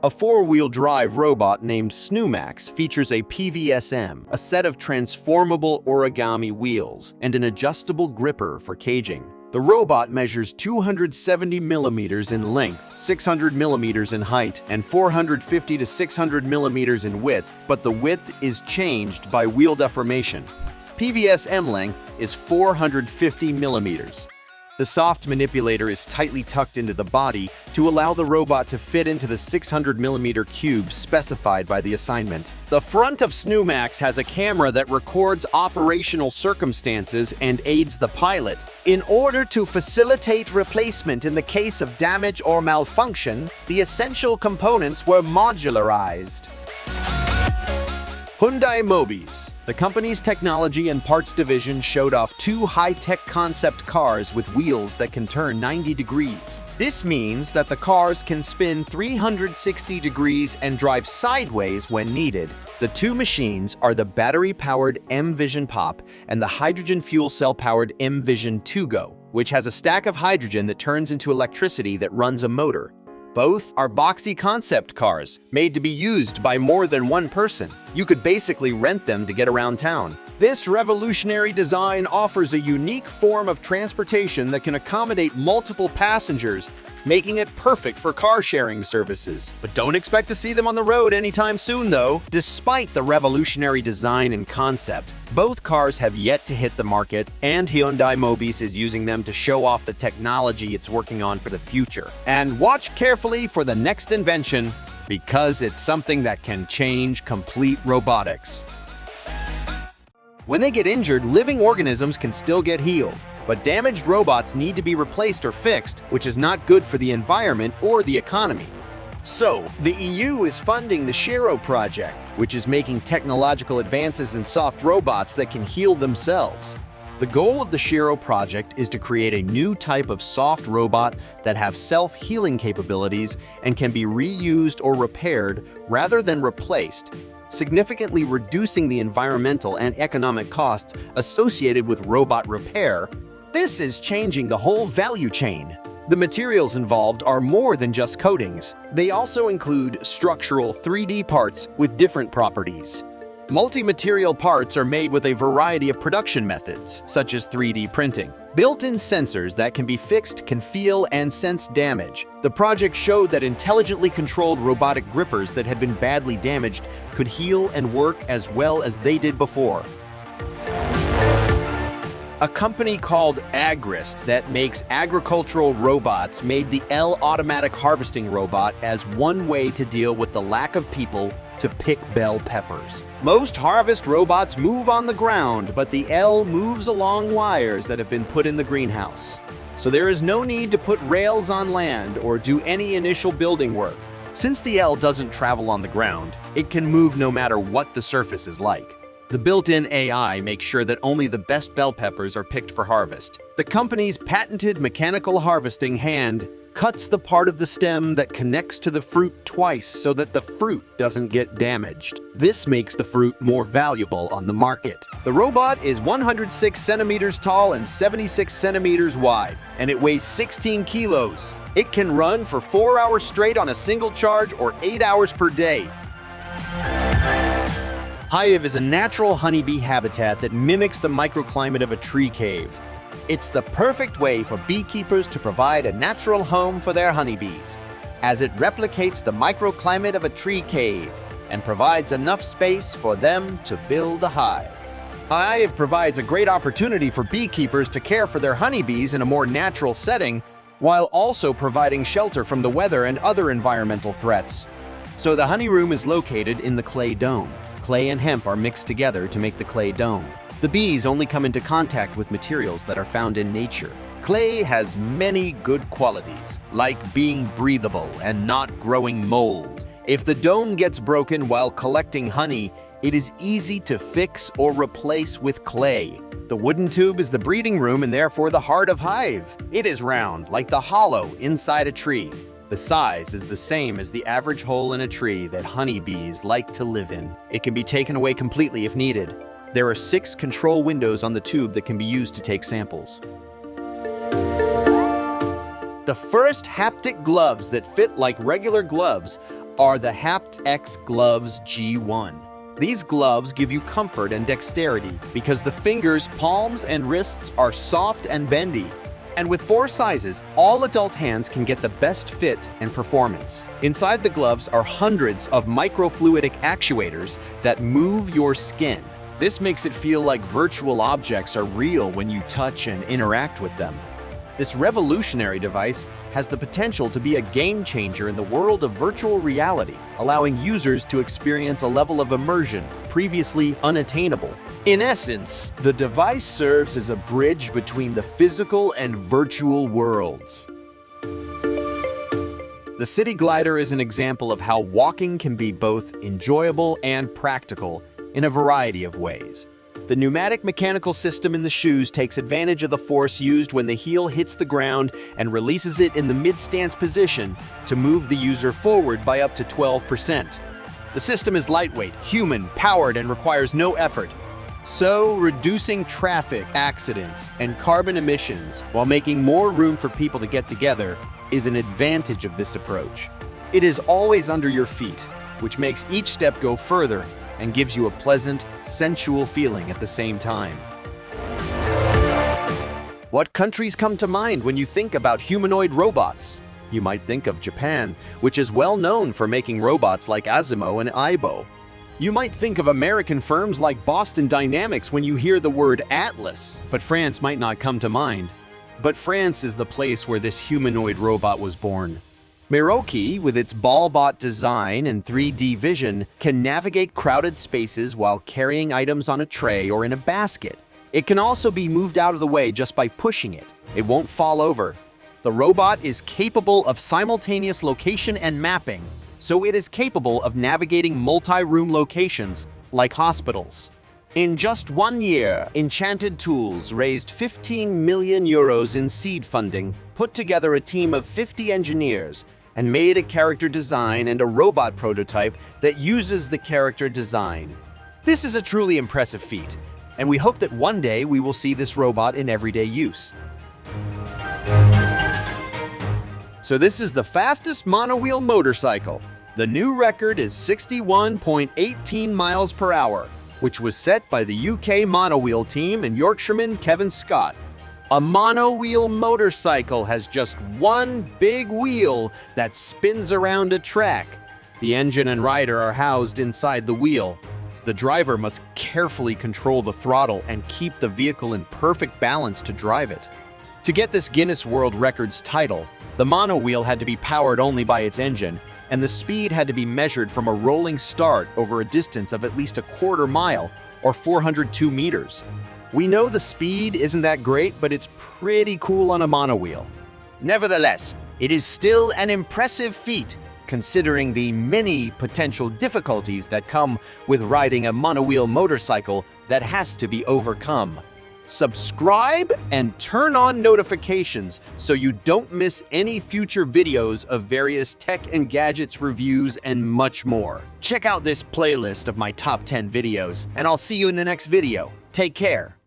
A four-wheel drive robot named SNUMAX features a PVSM, a set of transformable origami wheels, and an adjustable gripper for caging. The robot measures 270 millimeters in length, 600 millimeters in height, and 450 to 600 millimeters in width, but the width is changed by wheel deformation. PVSM length is 450 millimeters. The soft manipulator is tightly tucked into the body to allow the robot to fit into the 600mm cube specified by the assignment. The front of SNUMAX has a camera that records operational circumstances and aids the pilot. In order to facilitate replacement in the case of damage or malfunction, the essential components were modularized. Hyundai Mobis. The company's technology and parts division showed off two high-tech concept cars with wheels that can turn 90 degrees. This means that the cars can spin 360 degrees and drive sideways when needed. The two machines are the battery-powered M-Vision Pop and the hydrogen fuel cell-powered M-Vision 2Go, which has a stack of hydrogen that turns into electricity that runs a motor. Both are boxy concept cars, made to be used by more than one person. You could basically rent them to get around town. This revolutionary design offers a unique form of transportation that can accommodate multiple passengers, making it perfect for car-sharing services. But don't expect to see them on the road anytime soon, though. Despite the revolutionary design and concept, both cars have yet to hit the market, and Hyundai Mobis is using them to show off the technology it's working on for the future. And watch carefully for the next invention, because it's something that can change complete robotics. When they get injured, living organisms can still get healed, but damaged robots need to be replaced or fixed, which is not good for the environment or the economy. So, the EU is funding the SHERO project, which is making technological advances in soft robots that can heal themselves. The goal of the SHERO project is to create a new type of soft robot that have self-healing capabilities and can be reused or repaired rather than replaced, significantly reducing the environmental and economic costs associated with robot repair. This is changing the whole value chain. The materials involved are more than just coatings. They also include structural 3D parts with different properties. Multi-material parts are made with a variety of production methods, such as 3D printing. Built-in sensors that can be fixed can feel and sense damage. The project showed that intelligently controlled robotic grippers that had been badly damaged could heal and work as well as they did before. A company called AGRIST that makes agricultural robots made the L automatic harvesting robot as one way to deal with the lack of people to pick bell peppers. Most harvest robots move on the ground, but the L moves along wires that have been put in the greenhouse. So there is no need to put rails on land or do any initial building work. Since the L doesn't travel on the ground, it can move no matter what the surface is like. The built-in AI makes sure that only the best bell peppers are picked for harvest. The company's patented mechanical harvesting hand cuts the part of the stem that connects to the fruit twice so that the fruit doesn't get damaged. This makes the fruit more valuable on the market. The robot is 106 centimeters tall and 76 centimeters wide, and it weighs 16 kilos. It can run for 4 hours straight on a single charge or 8 hours per day. HIIVE is a natural honeybee habitat that mimics the microclimate of a tree cave. It's the perfect way for beekeepers to provide a natural home for their honeybees, as it replicates the microclimate of a tree cave and provides enough space for them to build a hive. HIIVE provides a great opportunity for beekeepers to care for their honeybees in a more natural setting, while also providing shelter from the weather and other environmental threats. So the honey room is located in the clay dome. Clay and hemp are mixed together to make the clay dome. The bees only come into contact with materials that are found in nature. Clay has many good qualities, like being breathable and not growing mold. If the dome gets broken while collecting honey, it is easy to fix or replace with clay. The wooden tube is the breeding room and therefore the heart of HIIVE. It is round, like the hollow inside a tree. The size is the same as the average hole in a tree that honeybees like to live in. It can be taken away completely if needed. There are 6 control windows on the tube that can be used to take samples. The first haptic gloves that fit like regular gloves are the HaptX Gloves G1. These gloves give you comfort and dexterity because the fingers, palms, and wrists are soft and bendy. And with 4 sizes, all adult hands can get the best fit and performance. Inside the gloves are hundreds of microfluidic actuators that move your skin. This makes it feel like virtual objects are real when you touch and interact with them. This revolutionary device has the potential to be a game changer in the world of virtual reality, allowing users to experience a level of immersion previously unattainable. In essence, the device serves as a bridge between the physical and virtual worlds. The City Glider is an example of how walking can be both enjoyable and practical in a variety of ways. The pneumatic mechanical system in the shoes takes advantage of the force used when the heel hits the ground and releases it in the mid-stance position to move the user forward by up to 12%. The system is lightweight, human-powered, and requires no effort, so reducing traffic accidents and carbon emissions while making more room for people to get together is an advantage of this approach. It is always under your feet, which makes each step go further and gives you a pleasant, sensual feeling at the same time. What countries come to mind when you think about humanoid robots? You might think of Japan, which is well known for making robots like Asimo and Aibo. You might think of American firms like Boston Dynamics when you hear the word Atlas, but France might not come to mind. But France is the place where this humanoid robot was born. MIROKI, with its ball-bot design and 3D vision, can navigate crowded spaces while carrying items on a tray or in a basket. It can also be moved out of the way just by pushing it. It won't fall over. The robot is capable of simultaneous location and mapping, so it is capable of navigating multi-room locations like hospitals. In just 1 year, Enchanted Tools raised 15 million euros in seed funding, put together a team of 50 engineers, and made a character design and a robot prototype that uses the character design. This is a truly impressive feat, and we hope that one day we will see this robot in everyday use. So this is the fastest monowheel motorcycle. The new record is 61.18 miles per hour, which was set by the UK monowheel team and Yorkshireman Kevin Scott. A monowheel motorcycle has just one big wheel that spins around a track. The engine and rider are housed inside the wheel. The driver must carefully control the throttle and keep the vehicle in perfect balance to drive it. To get this Guinness World Records title, the monowheel had to be powered only by its engine, and the speed had to be measured from a rolling start over a distance of at least a quarter mile, or 402 meters. We know the speed isn't that great, but it's pretty cool on a monowheel. Nevertheless, it is still an impressive feat, considering the many potential difficulties that come with riding a monowheel motorcycle that has to be overcome. Subscribe and turn on notifications so you don't miss any future videos of various tech and gadgets reviews and much more. Check out this playlist of my top 10 videos, and I'll see you in the next video. Take care.